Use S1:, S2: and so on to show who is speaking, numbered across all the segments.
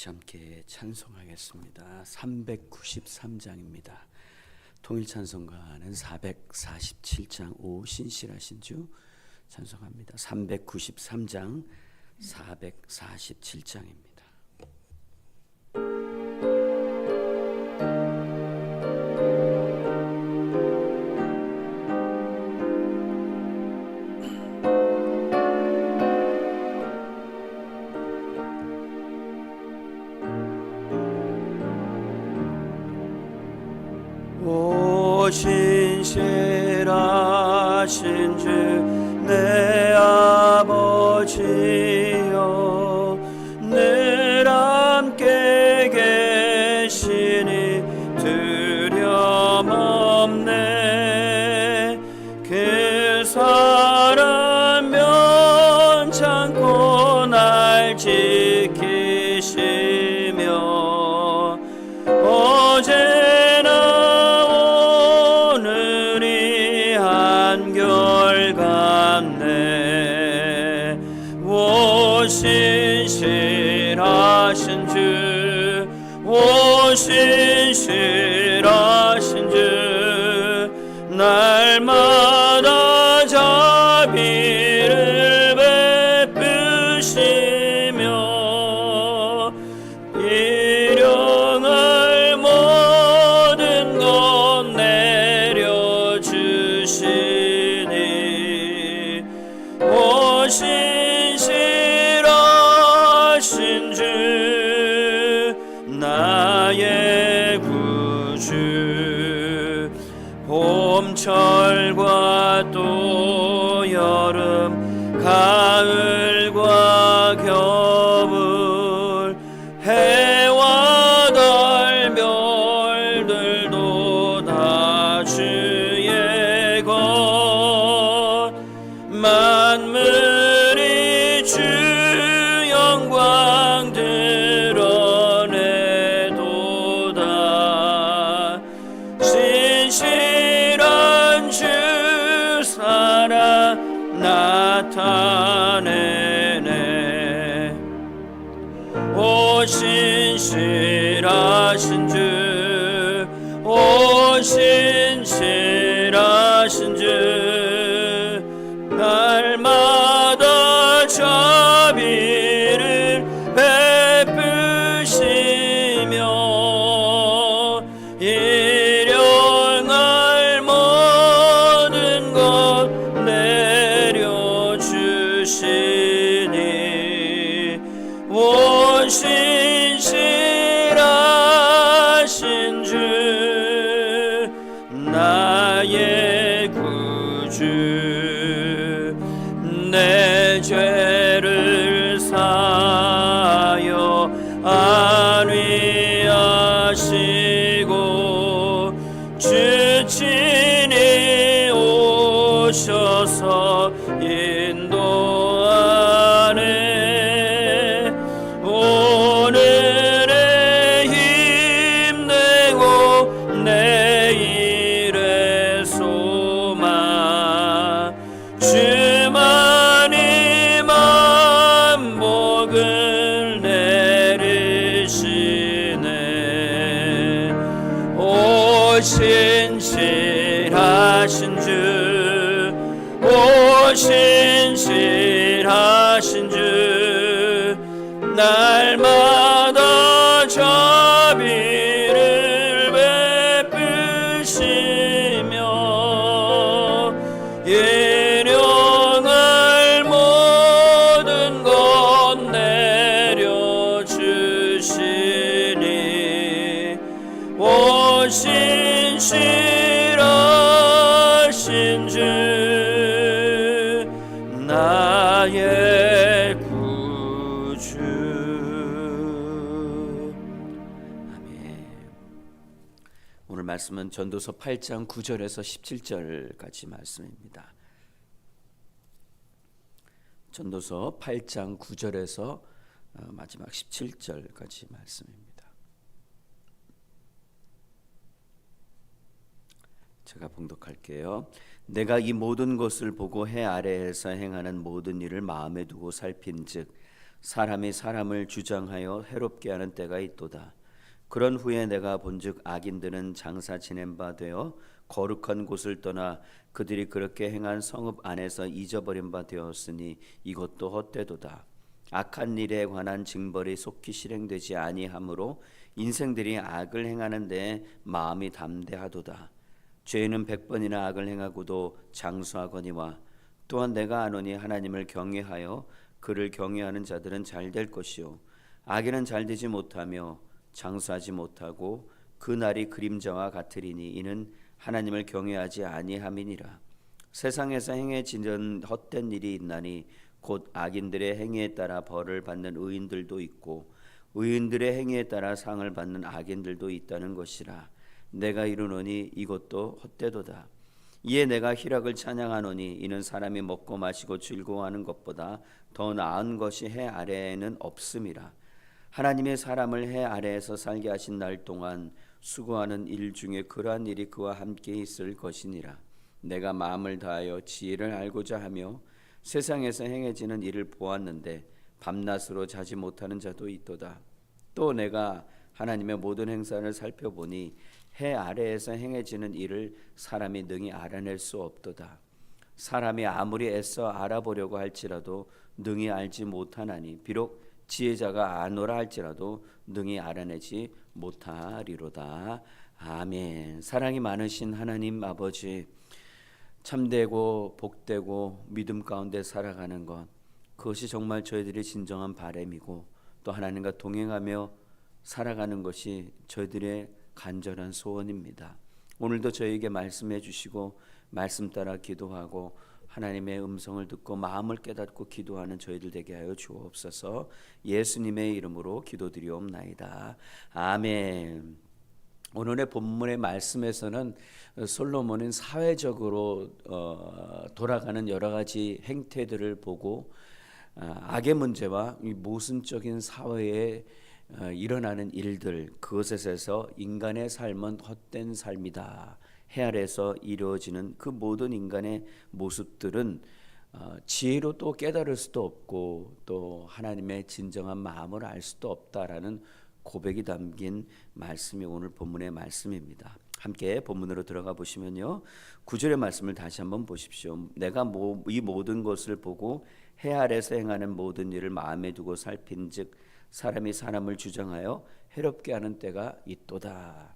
S1: 같이 함께 찬송하겠습니다. 393장입니다. 통일찬송가는 447장 오 신실하신 주 찬송합니다. 393장 447장입니다. 신실하신 주 내 아버지여 늘 함께 계시니 두려움 없네. 그 사랑 면찮고 날 지키시며 어제 신실하신 주, 오 신실하신 주, 날마다 자비를 베푸시며 일용할 모든 것 내려주시니 오 신실하신 주 나의 구주 봄철과 또 여름 가을과 겨울 해와 달 별들도 다 주의 것 만물이 주 영광 드러내도다. 신실한 주 사랑 나타내네. 오 신실하신 주, 오 신실하신 주, 날마다 자비를 베푸시며 일용할 모든 것 내려주시니 오 신실하신 주 나의 구주 내 죄를 사하여 안위하시고 주 친히 오셔서 인도하네. 오늘의 힘내고 내일의 소망 주만이 만복을 내리시네. 오 신실하신 주, 오 신실하신 주, 날마다 자비를 베푸시며 일용할 모든 것 내려주시니 오 신실하신 주 나의 구주. 아멘. 오늘 말씀은 전도서 8장 9절에서 17절까지 말씀입니다. 전도서 8장 9절에서 마지막 17절까지 말씀입니다. 제가 봉독할게요. 내가 이 모든 것을 보고 해 아래에서 행하는 모든 일을 마음에 두고 살핀즉 사람이 사람을 주장하여 해롭게 하는 때가 있도다. 그런 후에 내가 본즉 악인들은 장사 지낸 바 되어 거룩한 곳을 떠나 그들이 그렇게 행한 성읍 안에서 잊어버린 바 되었으니 이것도 헛되도다. 악한 일에 관한 징벌이 속히 실행되지 아니하므로 인생들이 악을 행하는 데 마음이 담대하도다. 죄인은 100번이나 악을 행하고도 장수하거니와 또한 내가 아노니 하나님을 경외하여 그를 경외하는 자들은 잘 될 것이요 악인은 잘 되지 못하며 장수하지 못하고 그 날이 그림자와 같으리니 이는 하나님을 경외하지 아니함이니라. 세상에서 행해지는 헛된 일이 있나니 곧 악인들의 행위에 따라 벌을 받는 의인들도 있고 의인들의 행위에 따라 상을 받는 악인들도 있다는 것이라. 내가 이르노니 이것도 헛되도다. 이에 내가 희락을 찬양하노니 이는 사람이 먹고 마시고 즐거워하는 것보다 더 나은 것이 해 아래에는 없음이라. 하나님의 사람을 해 아래에서 살게 하신 날 동안 수고하는 일 중에 그러한 일이 그와 함께 있을 것이니라. 내가 마음을 다하여 지혜를 알고자 하며 세상에서 행해지는 일을 보았는데 밤낮으로 자지 못하는 자도 있도다. 또 내가 하나님의 모든 행사를 살펴보니 해 아래에서 행해지는 일을 사람이 능히 알아낼 수 없도다. 사람이 아무리 애써 알아보려고 할지라도 능히 알지 못하나니 비록 지혜자가 아노라 할지라도 능히 알아내지 못하리로다. 아멘. 사랑이 많으신 하나님 아버지, 참되고 복되고 믿음 가운데 살아가는 것, 그것이 정말 저희들의 진정한 바람이고 또 하나님과 동행하며 살아가는 것이 저희들의 간절한 소원입니다. 오늘도 저희에게 말씀해 주시고 말씀 따라 기도하고 하나님의 음성을 듣고 마음을 깨닫고 기도하는 저희들 되게 하여 주옵소서. 예수님의 이름으로 기도드리옵나이다. 아멘. 오늘의 본문의 말씀에서는 솔로몬은 사회적으로 돌아가는 여러 가지 행태들을 보고 악의 문제와 이 모순적인 사회에 일어나는 일들, 그것에서 인간의 삶은 헛된 삶이다. 해 아래에서 이루어지는 그 모든 인간의 모습들은 지혜로 또 깨달을 수도 없고 또 하나님의 진정한 마음을 알 수도 없다라는 고백이 담긴 말씀이 오늘 본문의 말씀입니다. 함께 본문으로 들어가 보시면요, 9절의 말씀을 다시 한번 보십시오. 내가 이 모든 것을 보고 해 아래에서 행하는 모든 일을 마음에 두고 살핀즉 사람이 사람을 주장하여 해롭게 하는 때가 있도다.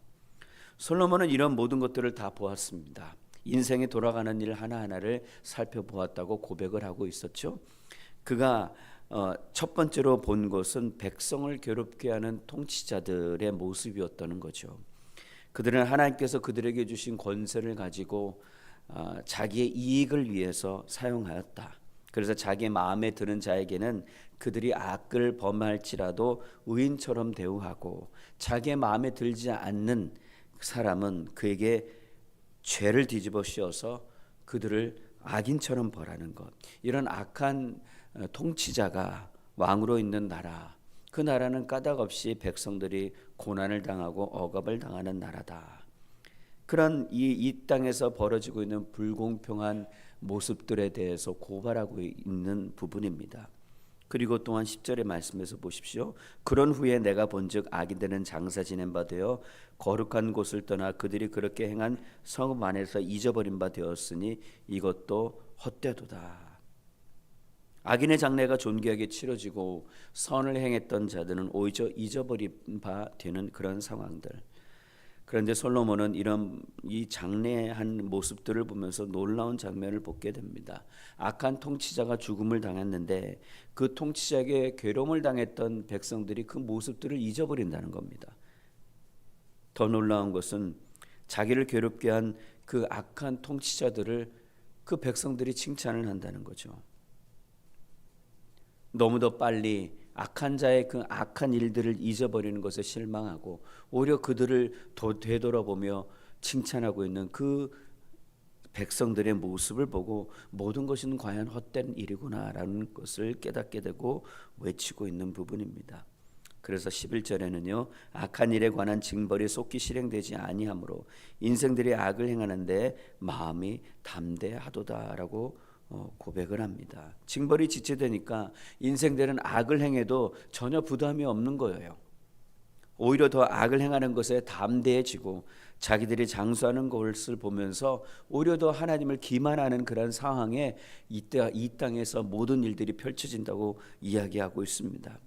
S1: 솔로몬은 이런 모든 것들을 다 보았습니다. 인생에 돌아가는 일 하나하나를 살펴보았다고 고백을 하고 있었죠. 그가 첫 번째로 본 것은 백성을 괴롭게 하는 통치자들의 모습이었다는 거죠. 그들은 하나님께서 그들에게 주신 권세를 가지고 자기의 이익을 위해서 사용하였다. 그래서 자기 마음에 드는 자에게는 그들이 악을 범할지라도 의인처럼 대우하고 자기의 마음에 들지 않는 사람은 그에게 죄를 뒤집어 씌워서 그들을 악인처럼 벌하는 것. 이런 악한 통치자가 왕으로 있는 나라, 그 나라는 까닭없이 백성들이 고난을 당하고 억압을 당하는 나라다. 그런 이 땅에서 벌어지고 있는 불공평한 모습들에 대해서 고발하고 있는 부분입니다. 그리고 또한 10절의 말씀에서 보십시오. 그런 후에 내가 본즉 악인들은 장사 지낸 바 되어 거룩한 곳을 떠나 그들이 그렇게 행한 성읍 안에서 잊어버린 바 되었으니 이것도 헛되도다. 악인의 장례가 존귀하게 치러지고 선을 행했던 자들은 오히려 잊어버린 바 되는 그런 상황들. 그런데 솔로몬은 이런 이 장래한 모습들을 보면서 놀라운 장면을 보게 됩니다. 악한 통치자가 죽음을 당했는데 그 통치자에게 괴로움을 당했던 백성들이 그 모습들을 잊어버린다는 겁니다. 더 놀라운 것은 자기를 괴롭게 한 그 악한 통치자들을 그 백성들이 칭찬을 한다는 거죠. 너무도 빨리 악한 자의 그 악한 일들을 잊어버리는 것에 실망하고 오히려 그들을 되돌아보며 칭찬하고 있는 그 백성들의 모습을 보고 모든 것은 과연 헛된 일이구나라는 것을 깨닫게 되고 외치고 있는 부분입니다. 그래서 11절에는요, 악한 일에 관한 징벌이 속히 실행되지 아니하므로 인생들이 악을 행하는데 마음이 담대하도다라고 고백을 합니다. 징벌이 지체되니까 인생들은 악을 행해도 전혀 부담이 없는 거예요. 오히려 더 악을 행하는 것에 담대해지고 자기들이 장수하는 것을 보면서 오히려 더 하나님을 기만하는 그런 상황에 이 땅에서 모든 일들이 펼쳐진다고 이야기하고 있습니다.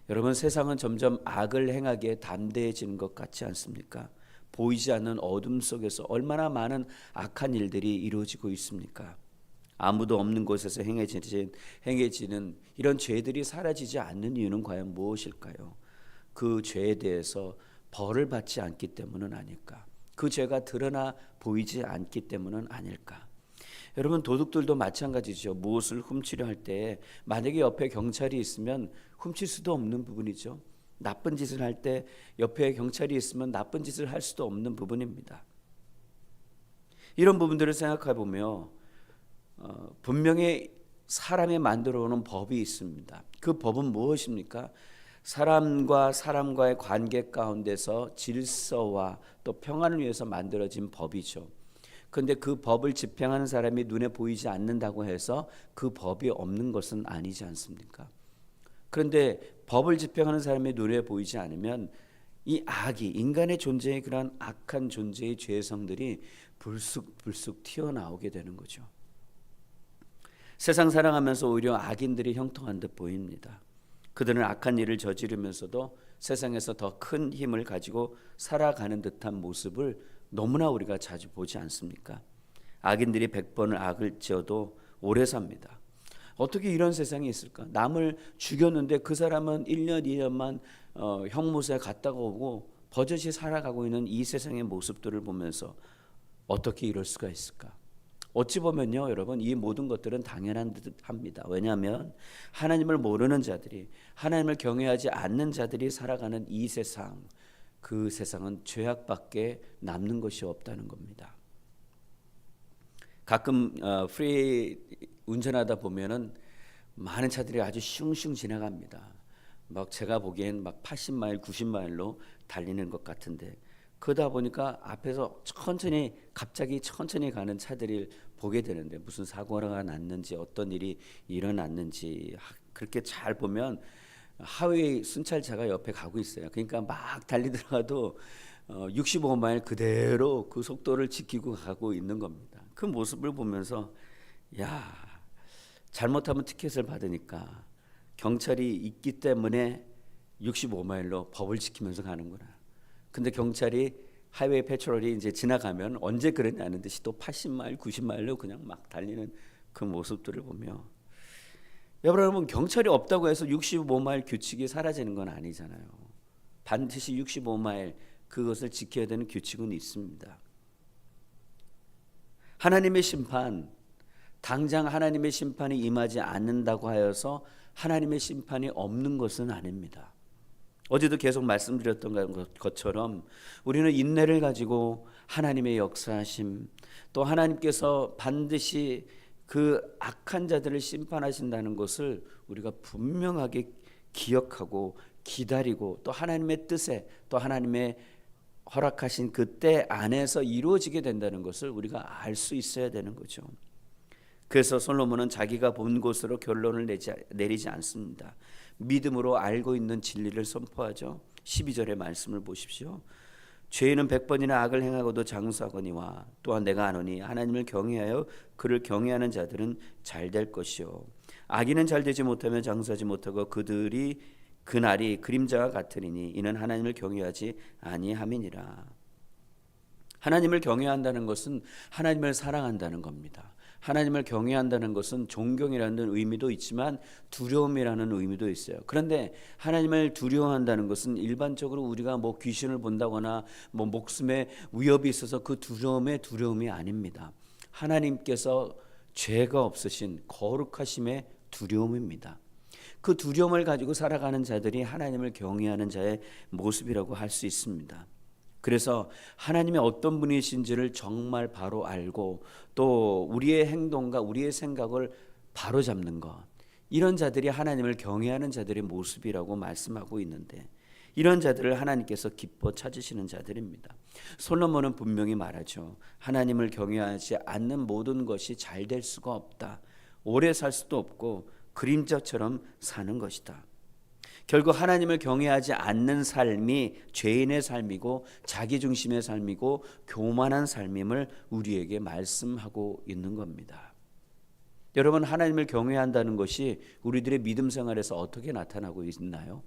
S1: 여러분, 세상은 점점 악을 행하기에 담대해지는 것 같지 않습니까? 보이지 않는 어둠 속에서 얼마나 많은 악한 일들이 이루어지고 있습니까? 아무도 없는 곳에서 행해지는 이런 죄들이 사라지지 않는 이유는 과연 무엇일까요? 그 죄에 대해서 벌을 받지 않기 때문은 아닐까? 그 죄가 드러나 보이지 않기 때문은 아닐까? 여러분, 도둑들도 마찬가지죠. 무엇을 훔치려 할 때 만약에 옆에 경찰이 있으면 훔칠 수도 없는 부분이죠. 나쁜 짓을 할 때 옆에 경찰이 있으면 나쁜 짓을 할 수도 없는 부분입니다. 이런 부분들을 생각해 보며 분명히 사람이 만들어 오는 법이 있습니다. 그 법은 무엇입니까? 사람과 사람과의 관계 가운데서 질서와 또 평안을 위해서 만들어진 법이죠. 그런데 그 법을 집행하는 사람이 눈에 보이지 않는다고 해서 그 법이 없는 것은 아니지 않습니까? 그런데 법을 집행하는 사람이 눈에 보이지 않으면 이 악이, 인간의 존재의 그런 악한 존재의 죄성들이 불쑥불쑥 튀어나오게 되는 거죠. 세상 살아가면서 오히려 악인들이 형통한 듯 보입니다. 그들은 악한 일을 저지르면서도 세상에서 더 큰 힘을 가지고 살아가는 듯한 모습을 너무나 우리가 자주 보지 않습니까? 악인들이 100번을 악을 지어도 오래 삽니다. 어떻게 이런 세상이 있을까? 남을 죽였는데 그 사람은 1년, 2년만 형무소에 갔다가 오고 버젓이 살아가고 있는 이 세상의 모습들을 보면서 어떻게 이럴 수가 있을까? 어찌 보면요, 여러분, 이 모든 것들은 당연한 듯합니다. 왜냐하면 하나님을 모르는 자들이, 하나님을 경외하지 않는 자들이 살아가는 이 세상, 그 세상은 죄악밖에 남는 것이 없다는 겁니다. 가끔 프리 운전하다 보면은 많은 차들이 아주 슝슝 지나갑니다. 막 제가 보기엔 막 80마일, 90마일로 달리는 것 같은데, 그러다 보니까 앞에서 갑자기 천천히 가는 차들을 보게 되는데 무슨 사고가 났는지 어떤 일이 일어났는지 그렇게 잘 보면 하위 순찰차가 옆에 가고 있어요. 그러니까 막 달리더라도 65마일 그대로 그 속도를 지키고 가고 있는 겁니다. 그 모습을 보면서 야, 잘못하면 티켓을 받으니까 경찰이 있기 때문에 65마일로 법을 지키면서 가는구나. 근데 경찰이 하이웨이 패트롤이 이제 지나가면 언제 그랬냐는 듯이 또 80마일, 90마일로 그냥 막 달리는 그 모습들을 보며, 여러분, 경찰이 없다고 해서 65마일 규칙이 사라지는 건 아니잖아요. 반드시 65마일 그것을 지켜야 되는 규칙은 있습니다. 하나님의 심판, 당장 하나님의 심판이 임하지 않는다고 하여서 하나님의 심판이 없는 것은 아닙니다. 어제도 계속 말씀드렸던 것처럼 우리는 인내를 가지고 하나님의 역사하심, 또 하나님께서 반드시 그 악한 자들을 심판하신다는 것을 우리가 분명하게 기억하고 기다리고, 또 하나님의 뜻에, 또 하나님의 허락하신 그 때 안에서 이루어지게 된다는 것을 우리가 알 수 있어야 되는 거죠. 그래서 솔로몬은 자기가 본 것으로 결론을 내리지 않습니다. 믿음으로 알고 있는 진리를 선포하죠. 12절의 말씀을 보십시오. 죄인은 100번이나 악을 행하고도 장수하거니와 또한 내가 아노니 하나님을 경외하여 그를 경외하는 자들은 잘 될 것이요 악인은 잘 되지 못하며 장수하지 못하고 그날이 그림자와 같으리니 이는 하나님을 경외하지 아니함이니라. 하나님을 경외한다는 것은 하나님을 사랑한다는 겁니다. 하나님을 경외한다는 것은 존경이라는 의미도 있지만 두려움이라는 의미도 있어요. 그런데 하나님을 두려워한다는 것은 일반적으로 우리가 뭐 귀신을 본다거나 뭐 목숨에 위협이 있어서 그 두려움이 아닙니다. 하나님께서 죄가 없으신 거룩하심의 두려움입니다. 그 두려움을 가지고 살아가는 자들이 하나님을 경외하는 자의 모습이라고 할 수 있습니다. 그래서 하나님이 어떤 분이신지를 정말 바로 알고, 또 우리의 행동과 우리의 생각을 바로 잡는 것, 이런 자들이 하나님을 경외하는 자들의 모습이라고 말씀하고 있는데, 이런 자들을 하나님께서 기뻐 찾으시는 자들입니다. 솔로몬은 분명히 말하죠. 하나님을 경외하지 않는 모든 것이 잘 될 수가 없다. 오래 살 수도 없고 그림자처럼 사는 것이다. 결국 하나님을 경외하지 않는 삶이 죄인의 삶이고 자기중심의 삶이고 교만한 삶임을 우리에게 말씀하고 있는 겁니다. 여러분, 하나님을 경외한다는 것이 우리들의 믿음 생활에서 어떻게 나타나고 있나요?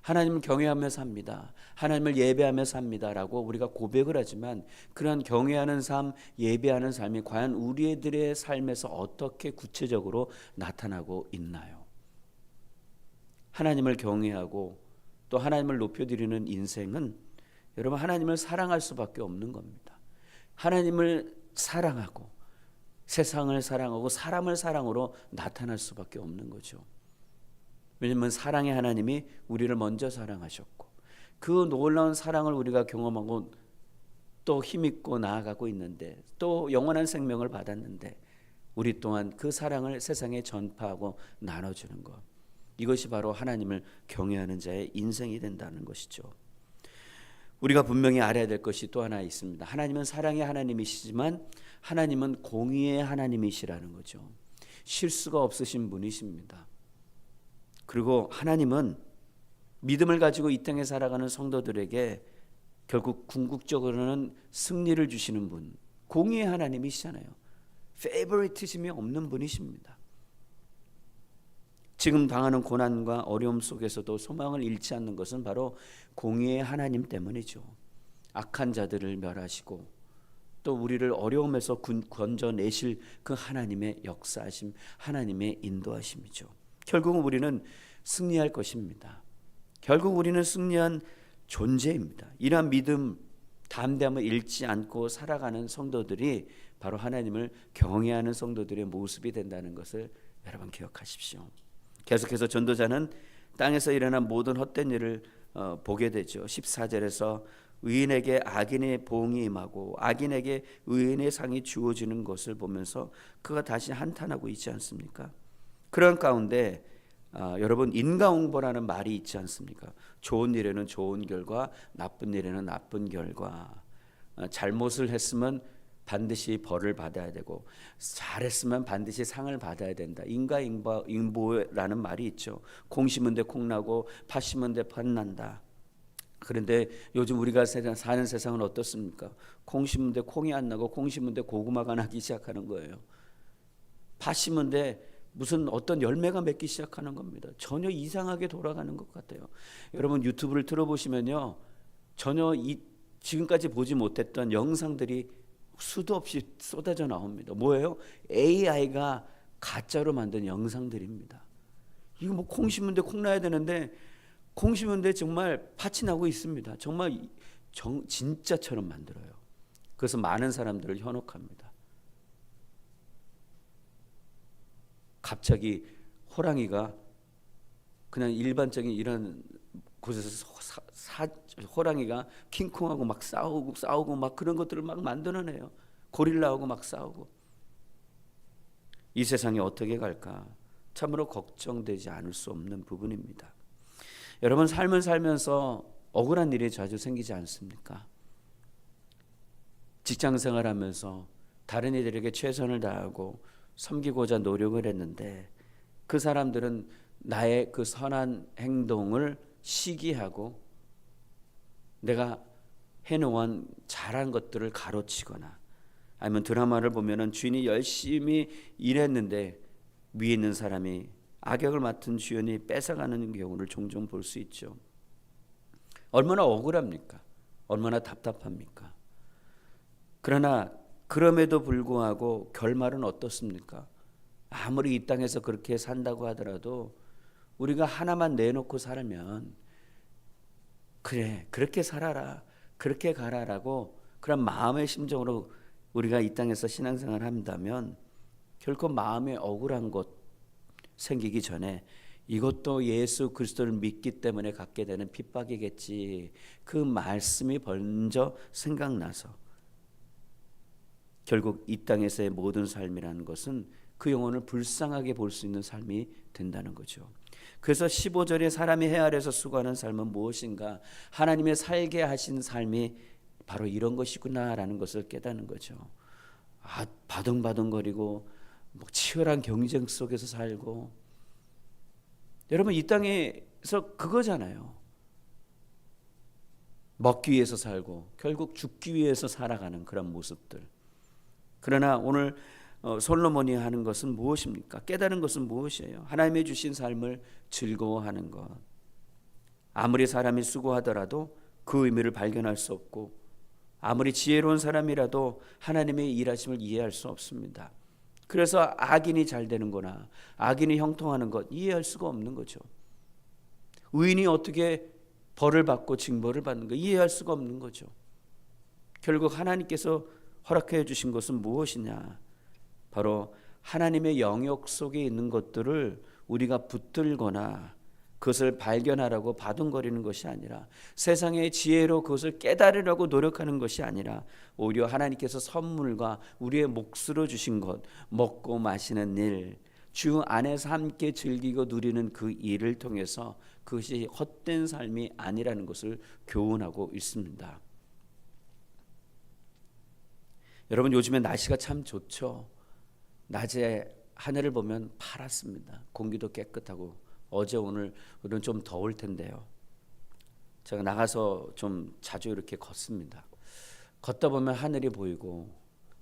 S1: 하나님을 경외하며 삽니다. 하나님을 예배하며 삽니다라고 우리가 고백을 하지만 그런 경외하는 삶, 예배하는 삶이 과연 우리들의 삶에서 어떻게 구체적으로 나타나고 있나요? 하나님을 경외하고 또 하나님을 높여드리는 인생은 여러분 하나님을 사랑할 수밖에 없는 겁니다. 하나님을 사랑하고 세상을 사랑하고 사람을 사랑으로 나타날 수밖에 없는 거죠. 왜냐하면 사랑의 하나님이 우리를 먼저 사랑하셨고 그 놀라운 사랑을 우리가 경험하고 또 힘있고 나아가고 있는데 또 영원한 생명을 받았는데 우리 또한 그 사랑을 세상에 전파하고 나눠주는 것, 이것이 바로 하나님을 경외하는 자의 인생이 된다는 것이죠. 우리가 분명히 알아야 될 것이 또 하나 있습니다. 하나님은 사랑의 하나님이시지만 하나님은 공의의 하나님이시라는 거죠. 실수가 없으신 분이십니다. 그리고 하나님은 믿음을 가지고 이 땅에 살아가는 성도들에게 결국 궁극적으로는 승리를 주시는 분, 공의의 하나님이시잖아요. 페이버리티즘이 없는 분이십니다. 지금 당하는 고난과 어려움 속에서도 소망을 잃지 않는 것은 바로 공의의 하나님 때문이죠. 악한 자들을 멸하시고 또 우리를 어려움에서 건져내실 그 하나님의 역사하심, 하나님의 인도하심이죠. 결국은 우리는 승리할 것입니다. 결국 우리는 승리한 존재입니다. 이러한 믿음, 담대함을 잃지 않고 살아가는 성도들이 바로 하나님을 경외하는 성도들의 모습이 된다는 것을 여러분 기억하십시오. 계속해서 전도자는 땅에서 일어난 모든 헛된 일을 보게 되죠. 14절에서 의인에게 악인의 보응이 임하고 악인에게 의인의 상이 주어지는 것을 보면서 그가 다시 한탄하고 있지 않습니까? 그런 가운데 여러분 인과응보라는 말이 있지 않습니까? 좋은 일에는 좋은 결과, 나쁜 일에는 나쁜 결과. 잘못을 했으면 반드시 벌을 받아야 되고 잘했으면 반드시 상을 받아야 된다. 인과응보라는 말이 있죠. 콩 심은 데 콩 나고 팥 심은 데 팥 난다. 그런데 요즘 우리가 사는 세상은 어떻습니까? 콩 심은 데 콩이 안 나고 콩 심은 데 고구마가 나기 시작하는 거예요. 팥 심은 데 무슨 어떤 열매가 맺기 시작하는 겁니다. 전혀 이상하게 돌아가는 것 같아요. 여러분 유튜브를 틀어보시면요, 전혀 지금까지 보지 못했던 영상들이 수도 없이 쏟아져 나옵니다. 뭐예요? AI가 가짜로 만든 영상들입니다. 이거 뭐 콩 심은데 콩 나야 되는데 콩 심은데 정말 팥이 나고 있습니다. 정말 진짜처럼 만들어요. 그래서 많은 사람들을 현혹합니다. 갑자기 호랑이가 그냥 일반적인 이런 곳에서 호랑이가 킹콩하고 막 싸우고 막 그런 것들을 막 만들어내요. 고릴라하고 막 싸우고. 이 세상이 어떻게 갈까 참으로 걱정되지 않을 수 없는 부분입니다. 여러분 삶을 살면서 억울한 일이 자주 생기지 않습니까? 직장 생활하면서 다른 이들에게 최선을 다하고 섬기고자 노력을 했는데 그 사람들은 나의 그 선한 행동을 시기하고 내가 해놓은 잘한 것들을 가로치거나 아니면 드라마를 보면은 주인이 열심히 일했는데 위에 있는 사람이 악역을 맡은 주연이 뺏어가는 경우를 종종 볼 수 있죠. 얼마나 억울합니까? 얼마나 답답합니까? 그러나 그럼에도 불구하고 결말은 어떻습니까? 아무리 이 땅에서 그렇게 산다고 하더라도 우리가 하나만 내놓고 살면 그래 그렇게 살아라 그렇게 가라라고 그런 마음의 심정으로 우리가 이 땅에서 신앙생활을 한다면 결코 마음에 억울한 것 생기기 전에 이것도 예수 그리스도를 믿기 때문에 갖게 되는 핍박이겠지, 그 말씀이 먼저 생각나서 결국 이 땅에서의 모든 삶이라는 것은 그 영혼을 불쌍하게 볼 수 있는 삶이 된다는 거죠. 그래서 15절에 사람이 해 아래서 수고하는 삶은 무엇인가? 하나님의 살게 하신 삶이 바로 이런 것이구나라는 것을 깨닫는 거죠. 바둥바둥거리고 뭐 치열한 경쟁 속에서 살고, 여러분 이 땅에서 그거잖아요. 먹기 위해서 살고 결국 죽기 위해서 살아가는 그런 모습들. 그러나 오늘 솔로몬이 하는 것은 무엇입니까? 깨달은 것은 무엇이에요? 하나님의 주신 삶을 즐거워하는 것. 아무리 사람이 수고하더라도 그 의미를 발견할 수 없고, 아무리 지혜로운 사람이라도 하나님의 일하심을 이해할 수 없습니다. 그래서 악인이 잘 되는 거나 악인이 형통하는 것 이해할 수가 없는 거죠. 의인이 어떻게 벌을 받고 징벌을 받는 거 이해할 수가 없는 거죠. 결국 하나님께서 허락해 주신 것은 무엇이냐? 바로 하나님의 영역 속에 있는 것들을 우리가 붙들거나 그것을 발견하라고 바둥거리는 것이 아니라, 세상의 지혜로 그것을 깨달으려고 노력하는 것이 아니라, 오히려 하나님께서 선물과 우리의 몫으로 주신 것, 먹고 마시는 일, 주 안에서 함께 즐기고 누리는 그 일을 통해서 그것이 헛된 삶이 아니라는 것을 교훈하고 있습니다. 여러분 요즘에 날씨가 참 좋죠. 낮에 하늘을 보면 파랗습니다. 공기도 깨끗하고, 어제 오늘은 좀 더울 텐데요. 제가 나가서 좀 자주 이렇게 걷습니다. 걷다 보면 하늘이 보이고,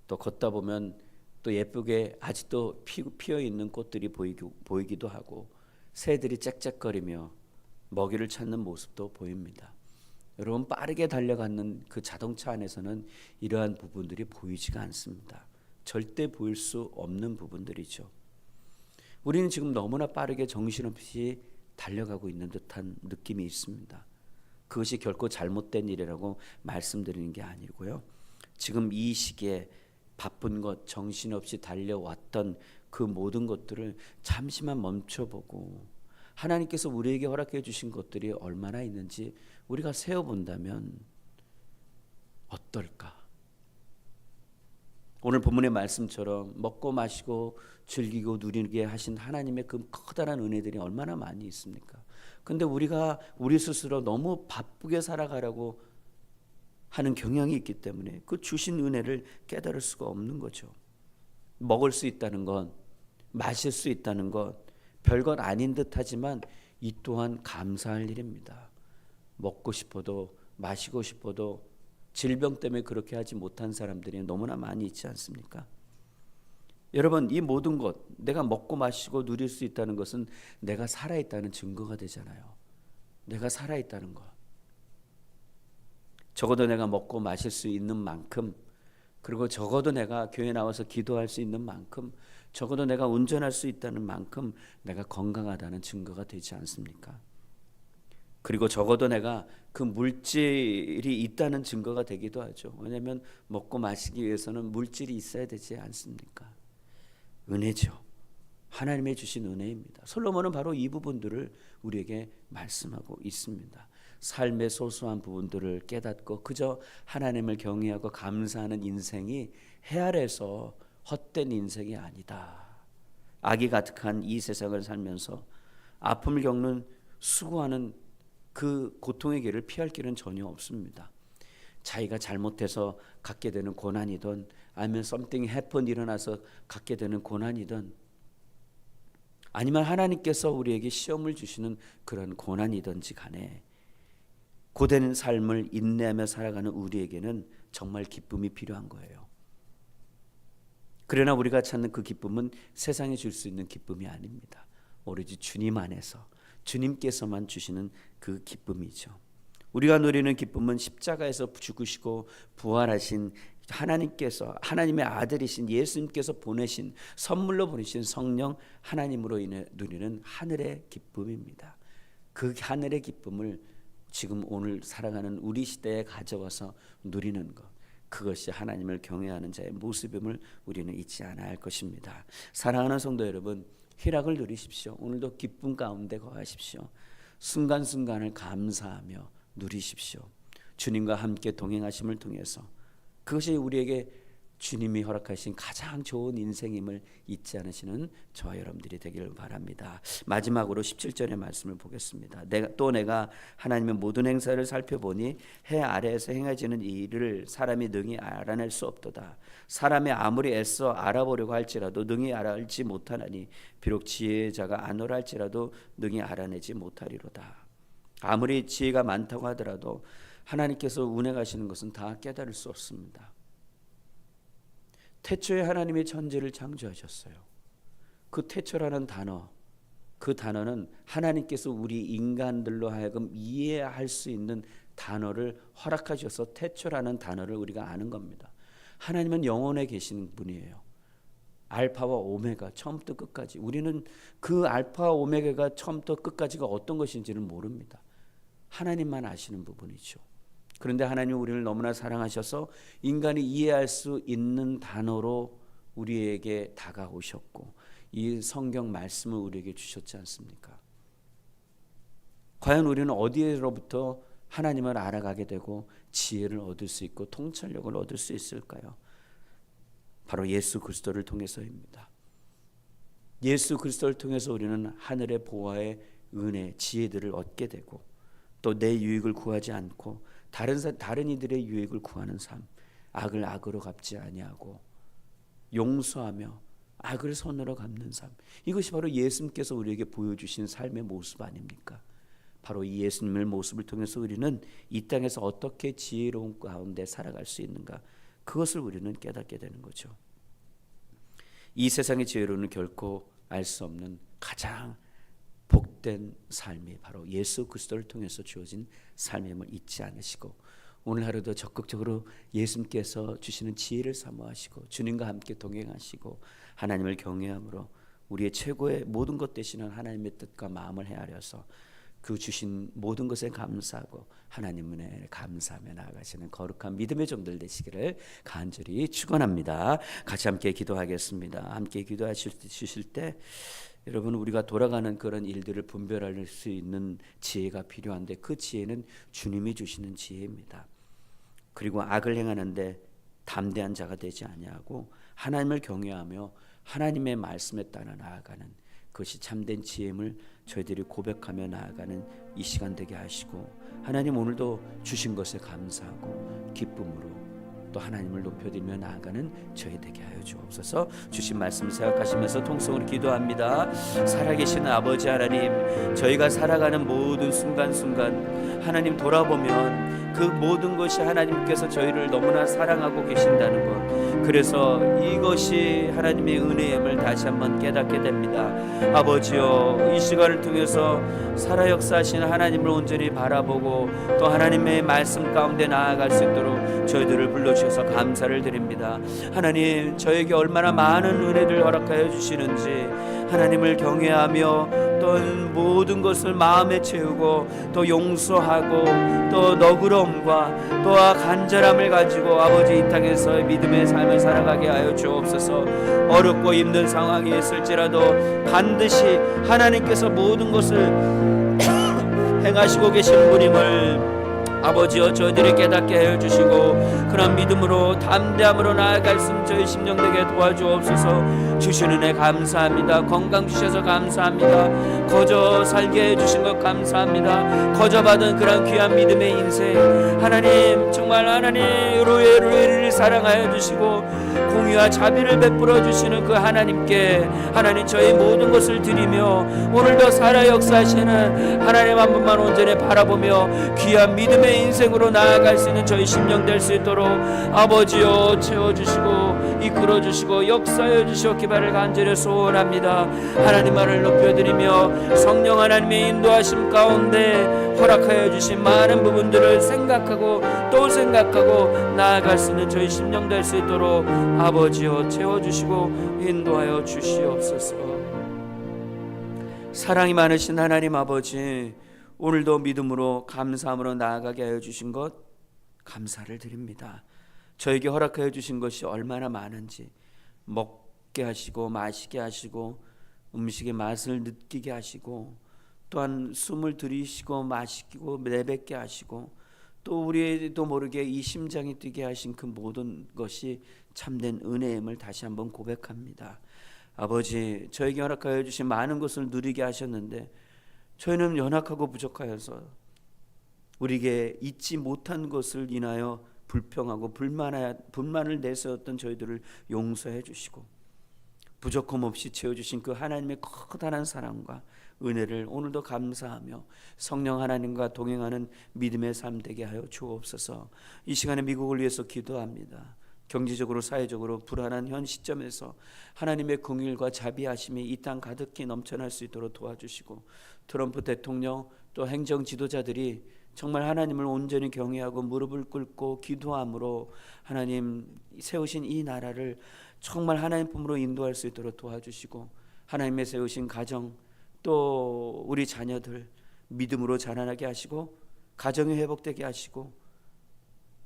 S1: 또 걷다 보면 또 예쁘게 아직도 피어 있는 꽃들이 보이기도 하고, 새들이 짹짹거리며 먹이를 찾는 모습도 보입니다. 여러분 빠르게 달려가는 그 자동차 안에서는 이러한 부분들이 보이지가 않습니다. 절대 보일 수 없는 부분들이죠. 우리는 지금 너무나 빠르게 정신없이 달려가고 있는 듯한 느낌이 있습니다. 그것이 결코 잘못된 일이라고 말씀드리는 게 아니고요. 지금 이 시기에 바쁜 것, 정신없이 달려왔던 그 모든 것들을 잠시만 멈춰보고, 하나님께서 우리에게 허락해 주신 것들이 얼마나 있는지 우리가 세어본다면 어떨까? 오늘 본문의 말씀처럼 먹고 마시고 즐기고 누리게 하신 하나님의 그 커다란 은혜들이 얼마나 많이 있습니까? 근데 우리가 우리 스스로 너무 바쁘게 살아가려고 하는 경향이 있기 때문에 그 주신 은혜를 깨달을 수가 없는 거죠. 먹을 수 있다는 것, 마실 수 있다는 것, 별것 아닌 듯하지만 이 또한 감사할 일입니다. 먹고 싶어도 마시고 싶어도 질병 때문에 그렇게 하지 못한 사람들이 너무나 많이 있지 않습니까? 여러분 이 모든 것, 내가 먹고 마시고 누릴 수 있다는 것은 내가 살아있다는 증거가 되잖아요. 내가 살아있다는 것. 적어도 내가 먹고 마실 수 있는 만큼, 그리고 적어도 내가 교회 나와서 기도할 수 있는 만큼, 적어도 내가 운전할 수 있다는 만큼 내가 건강하다는 증거가 되지 않습니까? 그리고 적어도 내가 그 물질이 있다는 증거가 되기도 하죠. 왜냐하면 먹고 마시기 위해서는 물질이 있어야 되지 않습니까? 은혜죠. 하나님의 주신 은혜입니다. 솔로몬은 바로 이 부분들을 우리에게 말씀하고 있습니다. 삶의 소소한 부분들을 깨닫고 그저 하나님을 경외하고 감사하는 인생이 헤아려서 헛된 인생이 아니다. 악이 가득한 이 세상을 살면서 아픔을 겪는 수고하는 그 고통의 길을 피할 길은 전혀 없습니다. 자기가 잘못해서 갖게 되는 고난이든 아니면 something happen 일어나서 갖게 되는 고난이든 아니면 하나님께서 우리에게 시험을 주시는 그런 고난이든지 간에 고된 삶을 인내하며 살아가는 우리에게는 정말 기쁨이 필요한 거예요. 그러나 우리가 찾는 그 기쁨은 세상에 줄 수 있는 기쁨이 아닙니다. 오로지 주님 안에서 주님께서만 주시는 그 기쁨이죠. 우리가 누리는 기쁨은 십자가에서 죽으시고 부활하신 하나님께서, 하나님의 아들이신 예수님께서 보내신, 선물로 보내신 성령 하나님으로 인해 누리는 하늘의 기쁨입니다. 그 하늘의 기쁨을 지금 오늘 살아가는 우리 시대에 가져와서 누리는 것, 그것이 하나님을 경외하는 자의 모습임을 우리는 잊지 않아야 할 것입니다. 사랑하는 성도 여러분, 희락을 누리십시오. 오늘도 기쁨 가운데 거하십시오. 순간순간을 감사하며 누리십시오. 주님과 함께 동행하심을 통해서 그것이 우리에게 주님이 허락하신 가장 좋은 인생임을 잊지 않으시는 저와 여러분들이 되기를 바랍니다. 마지막으로 17절의 말씀을 보겠습니다. 내가 하나님의 모든 행사를 살펴보니 해 아래에서 행해지는 이 일을 사람이 능히 알아낼 수 없도다. 사람이 아무리 애써 알아보려고 할지라도 능히 알지 못하나니 비록 지혜의 자가 안오라 할지라도 능히 알아내지 못하리로다. 아무리 지혜가 많다고 하더라도 하나님께서 운행하시는 것은 다 깨달을 수 없습니다. 태초에 하나님의 천지를 창조하셨어요. 그 태초라는 단어, 그 단어는 하나님께서 우리 인간들로 하여금 이해할 수 있는 단어를 허락하셔서 태초라는 단어를 우리가 아는 겁니다. 하나님은 영원에 계시는 분이에요. 알파와 오메가, 처음부터 끝까지. 우리는 그 알파와 오메가가 처음부터 끝까지가 어떤 것인지를 모릅니다. 하나님만 아시는 부분이죠. 그런데 하나님은 우리를 너무나 사랑하셔서 인간이 이해할 수 있는 단어로 우리에게 다가오셨고 이 성경 말씀을 우리에게 주셨지 않습니까? 과연 우리는 어디로부터 하나님을 알아가게 되고 지혜를 얻을 수 있고 통찰력을 얻을 수 있을까요? 바로 예수 그리스도를 통해서입니다. 예수 그리스도를 통해서 우리는 하늘의 보화의 은혜, 지혜들을 얻게 되고 또 내 유익을 구하지 않고 다른 이들의 유익을 구하는 삶, 악을 악으로 갚지 아니하고 용서하며 악을 선으로 갚는 삶, 이것이 바로 예수님께서 우리에게 보여주신 삶의 모습 아닙니까? 바로 이 예수님의 모습을 통해서 우리는 이 땅에서 어떻게 지혜로운 가운데 살아갈 수 있는가, 그것을 우리는 깨닫게 되는 거죠. 이 세상의 지혜로는 결코 알 수 없는 가장 복된 삶이 바로 예수 그리스도를 통해서 주어진 삶임을 잊지 않으시고 오늘 하루도 적극적으로 예수님께서 주시는 지혜를 사모하시고 주님과 함께 동행하시고 하나님을 경외함으로 우리의 최고의 모든 것 되시는 하나님의 뜻과 마음을 헤아려서 그 주신 모든 것에 감사하고 하나님 은혜에 감사하며 나아가시는 거룩한 믿음의 종들 되시기를 간절히 축원합니다. 같이 함께 기도하겠습니다. 함께 기도하실 때 여러분, 우리가 돌아가는 그런 일들을 분별할 수 있는 지혜가 필요한데 그 지혜는 주님이 주시는 지혜입니다. 그리고 악을 행하는데 담대한 자가 되지 아니하고 하나님을 경외하며 하나님의 말씀에 따라 나아가는 그것이 참된 지혜임을 저희들이 고백하며 나아가는 이 시간 되게 하시고 하나님 오늘도 주신 것에 감사하고 기쁨으로 또 하나님을 높여드리며 나아가는 저희 되게 하여 주옵소서. 주신 말씀을 생각하시면서 통성으로 기도합니다. 살아계신 아버지 하나님, 저희가 살아가는 모든 순간순간 하나님 돌아보면 그 모든 것이 하나님께서 저희를 너무나 사랑하고 계신다는 것, 그래서 이것이 하나님의 은혜임을 다시 한번 깨닫게 됩니다. 아버지여, 이 시간을 통해서 살아 역사하시는 하나님을 온전히 바라보고 또 하나님의 말씀 가운데 나아갈 수 있도록 저희들을 불러주셔서 감사를 드립니다. 하나님, 저에게 얼마나 많은 은혜를 허락하여 주시는지 하나님을 경외하며 또 모든 것을 마음에 채우고 또 용서하고 또 너그러움과 또 간절함을 가지고 아버지 이 땅에서의 믿음의 삶을 살아가게 하여 주옵소서. 어렵고 힘든 상황이 있을지라도 반드시 하나님께서 모든 것을 행하시고 계시는 분임을 아버지여 저희들이 깨닫게 하여 주시고 그런 믿음으로 담대함으로 나아갈 수 있는 저희 심령 되게 도와주옵소서. 주신 은혜 감사합니다. 건강 주셔서 감사합니다. 거저 살게 해주신 것 감사합니다. 거저 받은 그런 귀한 믿음의 인생 하나님, 정말 하나님 의를 사랑하여 주시고 공의와 자비를 베풀어 주시는 그 하나님께 하나님 저희 모든 것을 드리며 오늘도 살아 역사하시는 하나님 한 분만 온전히 바라보며 귀한 믿음의 인생으로 나아갈 수 있는 저희 심령 될 수 있도록 아버지여 채워주시고 이끌어주시고 역사해 주시오 기발을 간절히 소원합니다. 하나님 말을 높여드리며 성령 하나님의 인도하심 가운데 허락하여 주신 많은 부분들을 생각하고 또 생각하고 나아갈 수 있는 저희 심령 될 수 있도록 아버지여 채워주시고 인도하여 주시옵소서. 사랑이 많으신 하나님 아버지, 오늘도 믿음으로 감사함으로 나아가게 하여 주신 것 감사를 드립니다. 저에게 허락하여 주신 것이 얼마나 많은지 먹게 하시고 마시게 하시고 음식의 맛을 느끼게 하시고 또한 숨을 들이쉬고 마시고 내뱉게 하시고 또 우리도 모르게 이 심장이 뛰게 하신 그 모든 것이 참된 은혜임을 다시 한번 고백합니다. 아버지, 저에게 허락하여 주신 많은 것을 누리게 하셨는데 저희는 연약하고 부족하여서 우리에게 잊지 못한 것을 인하여 불평하고 불만을 내세웠던 저희들을 용서해 주시고 부족함 없이 채워주신 그 하나님의 커다란 사랑과 은혜를 오늘도 감사하며 성령 하나님과 동행하는 믿음의 삶 되게 하여 주옵소서. 이 시간에 미국을 위해서 기도합니다. 경제적으로 사회적으로 불안한 현 시점에서 하나님의 긍휼과 자비하심이 이 땅 가득히 넘쳐날 수 있도록 도와주시고 트럼프 대통령 또 행정 지도자들이 정말 하나님을 온전히 경외하고 무릎을 꿇고 기도함으로 하나님 세우신 이 나라를 정말 하나님 품으로 인도할 수 있도록 도와주시고 하나님의 세우신 가정 또 우리 자녀들 믿음으로 자라나게 하시고 가정이 회복되게 하시고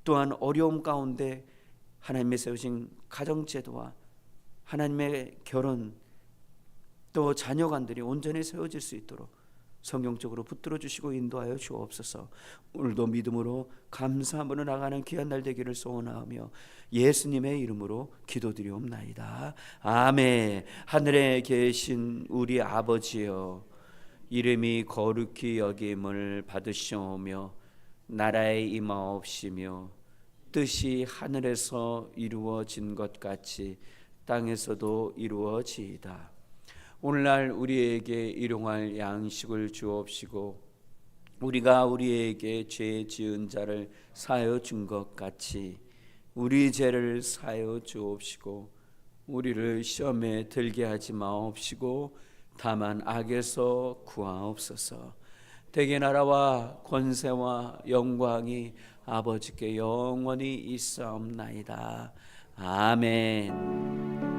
S1: 또한 어려움 가운데 하나님의 세우신 가정제도와 하나님의 결혼 또 자녀관들이 온전히 세워질 수 있도록 성경적으로 붙들어 주시고 인도하여 주옵소서. 오늘도 믿음으로 감사함으로 나가는 귀한 날 되기를 소원하며 예수님의 이름으로 기도드리옵나이다. 아멘. 하늘에 계신 우리 아버지여, 이름이 거룩히 여김을 받으시오며 나라의 임하옵시며 뜻이 하늘에서 이루어진 것 같이 땅에서도 이루어지이다. 오늘날 우리에게 일용할 양식을 주옵시고 우리가 우리에게 죄 지은 자를 사하여 준 것 같이 우리 죄를 사하여 주옵시고 우리를 시험에 들게 하지 마옵시고 다만 악에서 구하옵소서. 대개 나라와 권세와 영광이 아버지께 영원히 있사옵나이다. 아멘.